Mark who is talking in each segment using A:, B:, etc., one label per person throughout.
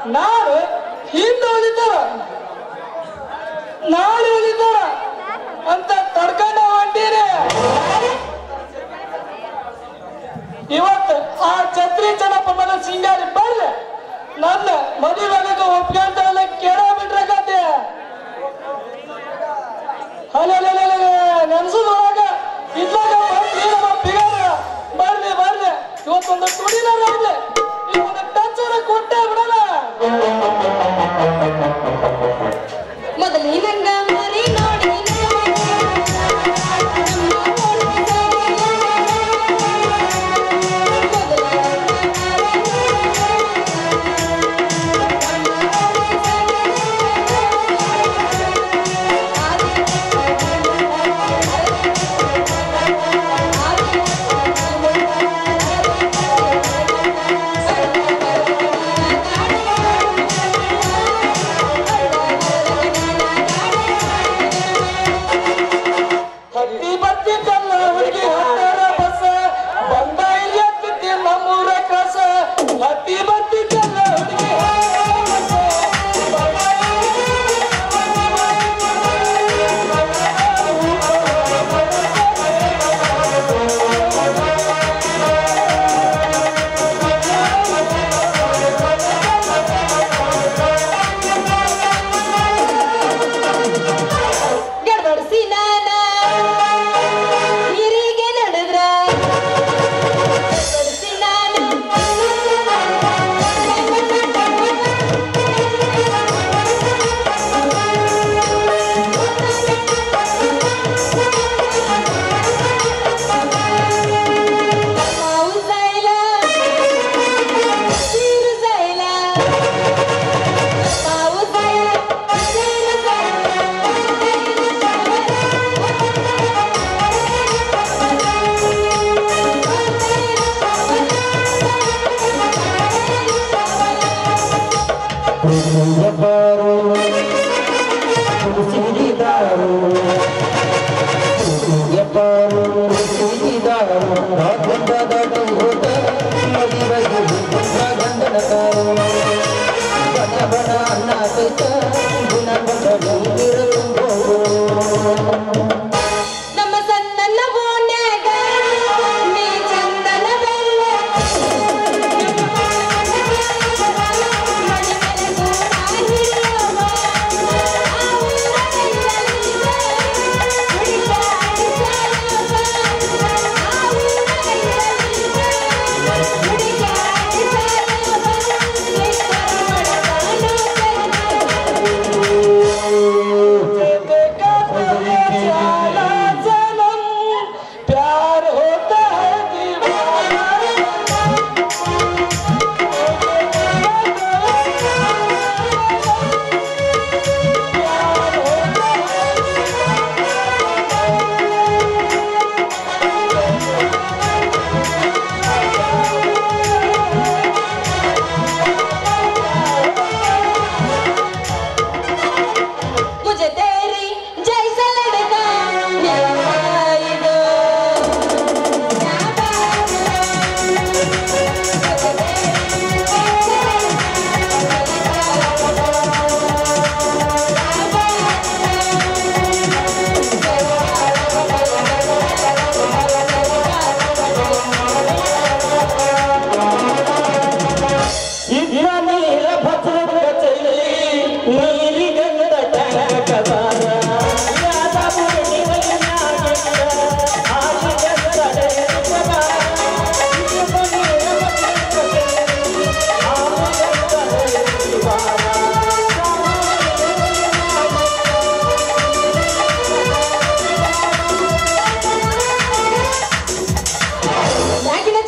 A: ನಾನು ಹಿಂದೆ ಉಳಿತಾರ ನಾಳೆ ಉಳಿತಾರ ಅಂತ ತಡ್ಕೊಂಡ ಹೊಂಟೀರಿ. ಇವತ್ತು ಆ ಛತ್ರಿ ಚೆನ್ನಪ್ಪ ಮನ ಸಿಂಗಾರಿ ಬರ್ಲಿ ನನ್ನ ಮದುವೆಗೆ ಒಪ್ಕೊಂತ ಕೇಳ ಬಿಟ್ರೆ ಕತೆ ನೆನ್ಸುದೊಳಗ ಇದ್ದಾಗ ಬರ್ಲಿ ಬರ್ಲಿ ಇವತ್ತೊಂದು ತುಡಿನಾರ ಆಗ್ಲಿ ಇವತ್ತು ಟಚ್ ಕೊಟ್ಟೆ ಬಿಡಲ್ಲ.
B: ಮೊದಲಿನಂಗ ಮರಿ ನೋಡಿ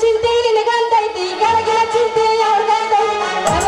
B: ಚಿಂತೆ ನಿನಗಂತೈತಿ ಕೆಳಗಿನ ಚಿಂತೆ ಅವ್ರಿಗಂತೈತಿ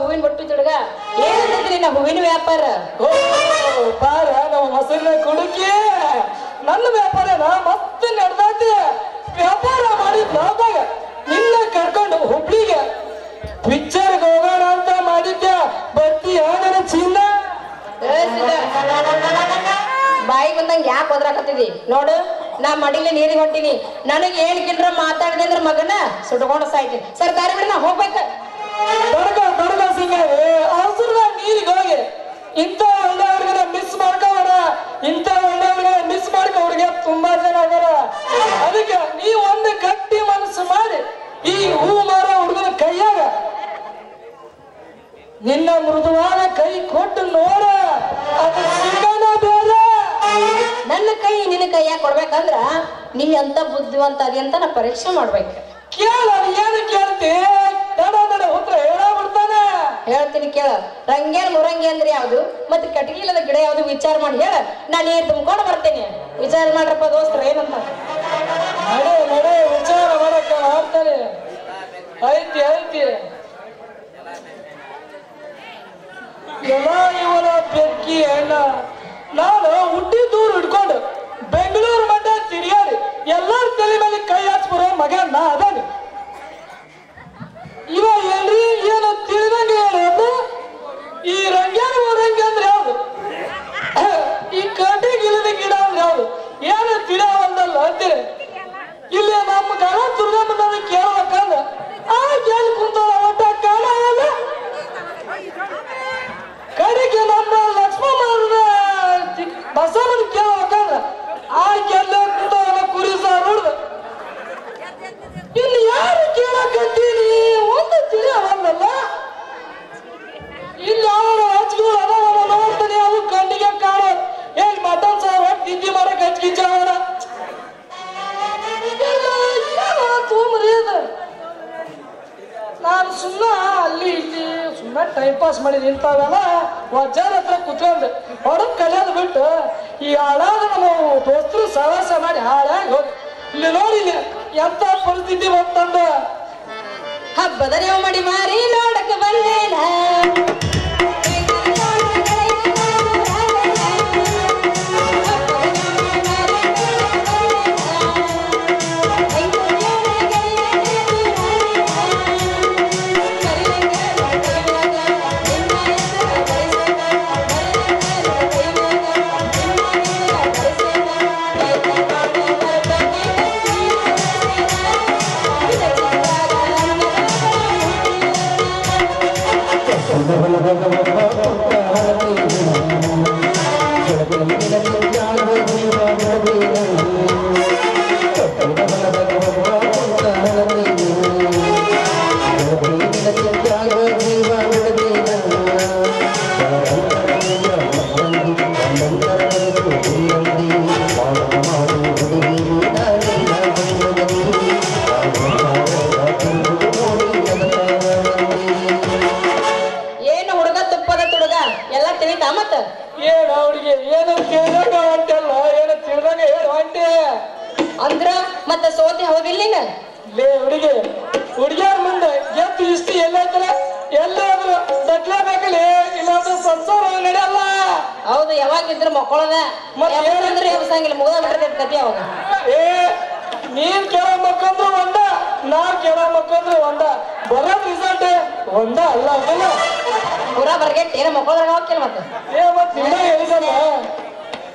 B: ಹೂವಿನ ಬಟ್ಟು ತುಡುಗ ಏನಂತಂದ್ರಿ ನಾ ಹೂವಿನ ವ್ಯಾಪಾರ
A: ಬಾರ ನಾವು ಮೊಸರಿನ ಕುಡುಕಿ ನನ್ನ ವ್ಯಾಪಾರನ ಮತ್ತೆ ನಡೆದೈತಿ ವ್ಯಾಪಾರ ಮಾಡಿದ್ ಲಾಭದಾಗ ನಿನ್ನ ಕರ್ಕೊಂಡು ಹುಬ್ಳಿಗೆ ಪಿಕ್ಚರ್ಗೆ ಹೋಗೋಣ ಅಂತ ಮಾಡಿದ್ದೆ ಬರ್ತೀಯ ನನ್ನ ಚಿನ್ನ
B: ಬಾಯಿ ಬಂದಂಗ ಯಾಕೆ ಒದ್ರಾಕತ್ತಿದಿ ನೋಡು ನಾ ಮಡಿಲಿ ನೀರಿಗೆ ಹೊಂಟಿನಿ ನನಗೆ ಏನ್ ಕಿಂಡ್ರ ಮಾತಾಡಿದೆ ಅಂದ್ರೆ ಮಗನ ಸುಟ್ಕೊಂಡು ಸಾಯ್ತೀನಿ ಸರ್ ದಾರಿ ಬಿಡಿ ನಾ ಹೋಗ್ಬೇಕ
A: ತೊಡಗ ಸಿಂಗಾರಿ ಅವಸರದ ನೀರಿಗೆ ಹೋಗಿ ಇಂಥ ಒಳ್ಳೆ ಹುಡುಗನ ಮಿಸ್ ಮಾಡ್ಕೋಣ ಇಂಥ ಒಳ್ಳೆ ಹುಡುಗನ ಮಿಸ್ ಮಾಡ್ಕೋ ಹುಡುಗ ತುಂಬಾ ಜನ ಅದಾರ ಅದಕ್ಕೆ ನೀವು ಒಂದು ಗಟ್ಟಿ ಮನಸ್ಸು ಮಾಡಿ ಈ ಹೂ ಮಾರೋ ಹುಡುಗನ ಕೈಯಾಗ ನಿನ್ನ ಮೃದುವಾದ ಕೈ ಕೊಟ್ಟು ನೋಡ ಅದು ಸಿಗನ ಬೇರೆ
B: ನನ್ನ ಕೈ ನಿನ್ನ ಕೈಯಾಗ ಕೊಡ್ಬೇಕಂದ್ರ ನೀ ಅಂತ ಬುದ್ಧಿವಂತ ಅದಿ ಅಂತ ನಾ ಪರೀಕ್ಷೆ ಮಾಡ್ಬೇಕು
A: ಕೇಳ ಏನು ಕೇಳ್ತಿ ನಡ ಉತ್ತರ ಹೇಳಬಿಡ್ತಾನೆ
B: ಹೇಳ್ತೀನಿ ಕೇಳ ರಂಗೇನ್ ಮುರಂಗಿ ಅಂದ್ರೆ ಯಾವ್ದು ಮತ್ತೆ ಕಟಗಿಲದ ಗಿಡ ಯಾವ್ದು ವಿಚಾರ ಮಾಡಿ ಹೇಳ ನಾನು ನೀರ್ ತುಂಬ್ಕೊಂಡು ಬರ್ತೇನೆ ವಿಚಾರ ಮಾಡ್ರಪ್ಪ ದೋಸ್ತರ ಏನಂತ
A: ನಡೆ ವಿಚಾರ ಮಾಡಕ್ಕ ಮಾಡ್ತಾರೆ ಐತಿ ಎಲ್ಲ ಇವರ ಬೆಕ್ಕಿ ಅಣ್ಣ ನಾನು ಹುಟ್ಟಿ ದೂರ ಹಿಡ್ಕೊಂಡು ಬೆಂಗಳೂರು ಮಟ್ಟ ತಿರುಗಾಡಿ ಎಲ್ಲರ ತಲೆ ಮೇಲೆ ಕೈ ಹಚ್ಬರೋ ಮಗ ನಾ ಅದಾನೆ ಇವ ಏನ್ರಿ ಏನು ತಿಳಿದಂಗೆ ಹೇಳೋದು ಈ ರಂಗ್ಯಾನ ರಂಗಿ ಅಂದ್ರೆ ಯಾವ್ದು ಈ ಕಟ್ಟಿಗಿಲ್ಲದ ಗಿಡ ಅಂದ್ರೆ ಯಾವ್ದು ಏನು ತಿಳಿಯವಲ್ದಲ್ಲ ಅಂತೀರಿ ಇಲ್ಲಿ ನಮ್ಮ ಗಣ ದುರ್ಗಮ್ಮನ ಕೇಳ್ಬೇಕಂದ್ರ ಆ ಕೇಳಿ ಕುಂತಾಳ ಒಟ್ಟ ಕಾಣ ಕಡೆಗೆ ನಮ್ಮ ಲಕ್ಷ್ಮಣ ಬಸವನ ಕೇಳ್ಬೇಕಂದ್ರ ಆ ಕೆಲ್ಲ ಕುಂತಾಳ ಕುರಿ ಸಾರ್ ಹೊಡ್ದು ಇಲ್ಲಿ ಯಾರು ಕೇಳಕತ್ತೀನಿ ಒಂದು ತಿಳಿಯವಲ್ಲ ಇಲ್ಲಿ ಅವರು ಹಚ್ಗಳು ಅದಾವ ನೋಡ್ತಾನೆ ಅದು ಕಣ್ಣಿಗೆ ಕಾಣೋದು ಏನ್ ಮಟನ್ ಸಾರ್ ಹೊಟ್ಟು ತಿಂಡಿ ಮಾಡಕ್ ಹಚ್ಕಿಂಚ ಅವರ ನಾನು ಸುಮ್ಮನೆ ಅಲ್ಲಿ ಇಲ್ಲಿ ಸುಮ್ಮನೆ ಟೈಮ್ ಪಾಸ್ ಮಾಡಿ ನಿಂತಾಗಲ್ಲ ವಜ್ಜಾರ ಹತ್ರ ಕುತ್ಕೊಂಡು ಹೊಡಕ್ ಕಲಿಯೋದು ಬಿಟ್ಟು ಈ ಹಾಳಾದ ನಮ್ಮ ದೋಸ್ತರು ಸವಾಸ ಮಾಡಿ ಹಾಳಾಗಿ ಹೋಗಿ ಇಲ್ಲಿ ನೋಡಿ ಎಂತ ಪರಿಸ್ಥಿತಿ ಬಂತಂದ
B: ಹಬ್ಬದ ಮಾಡಿ ಮಾರಿ ನೋಡಕ ಬಂದೇನ ಅಂದ್ರ ಮತ್ತ ಸೋತಿ ಹೌದಿಲ್ಲ
A: ಲೇ ಹುಡುಗಿಯರ ಮುಂದೆ ಎತ್ತು ಇಷ್ಟು ಎಲ್ಲೈತರ ಎಲ್ಲಾದ್ರೂ ಸಟ್ಲೇಬೇಕಲ್ಲಿ ಇಲ್ಲಾಂದ್ರೆ ಸಂಸಾರ ನಡೆಯಲ್ಲ
B: ಹೌದು ಯಾವಾಗಿದ್ರು ಮಕ್ಕಳದ ಅಂದ್ರೆ ಎಬ್ಸಂಗಿಲ್ಲ ಮುಗಿದ ಬಿಟ್ಟಿರ್ತೈತಿ ಕತಿ ಅವಾಗ
A: ನೀನ್ ಕೇಳೋ ಮಕ್ಕಂದ್ರು ಒಂದ ನಾ ಕೇಳೋ ಮಕ್ಕಂದ್ರು ಒಂದ ಬರೋ ರಿಸಲ್ಟ್ ಒಂದ ಅಲ್ಲ ಅದಲ್ಲ
B: ಪೂರ ಬರ್ಗೆಟ್ ಏನ ಮಕ್ಕಳದಾಗ ಹೋಗ್ತಿಲ್ಲ ಮತ್ತೆ
A: ಮತ್ ನೀನೇ ಹೇಳಿದಲ್ಲ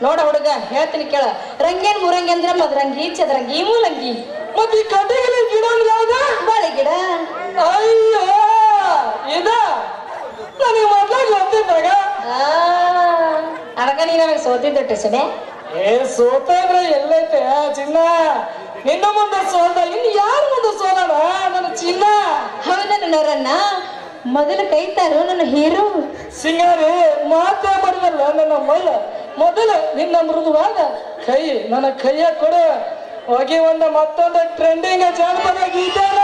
B: ನೋಡ ಹುಡುಗ ಹೇಳ್ತೀನಿ ಕೇಳ ರಂಗೇನ್ ಮುರಂಗಿ ಅಂದ್ರ ಮದ್ರಂಗಿ ಚದರಂಗಿ ಮೂಲಂಗಿ
A: ಮತ್ ಈ ಕಟ್ಟಿಗೆ ಗಿಡ ಯಾವ್ದ
B: ಬಾಳೆ ಗಿಡ
A: ಅಯ್ಯೋ ಇದ ನನಗೆ ಮೊದ್ಲಾಗ ಗೊತ್ತಿದ್ದಾಗ
B: ಅದಕ್ಕ ನೀ ನನಗೆ ಸೋತಿದ್ದ ಟೆಸನೆ
A: ಸೋತಾದ್ರೆ ಎಲ್ಲೈತೆ ಚಿನ್ನ ನಿನ್ನ ಮುಂದೆ ಸೋದ ಇನ್ನು ಯಾರ ಮುಂದೆ ಸೋಲಣ ನನ್ನ ಚಿನ್ನ
B: ಹೌದ ನರನ್ನ ಮೊದಲು ಕೈತಾರು ನನ್ನ ಹೀರೋ
A: ಸಿಂಗಾರಿ ಮಾತೇ ಮಾಡಿದಲ್ಲ ನನ್ನ ಮೈಲ ಮೊದಲು ನಿನ್ನ ಮೃದುವಾದ ಕೈ ನನ್ನ ಕೈಯ ಕೊಡು ಹೋಗಿ ಒಂದು ಮತ್ತೊಂದು ಟ್ರೆಂಡಿಂಗ್ ಜಾನಪದ ಗೀತೆನ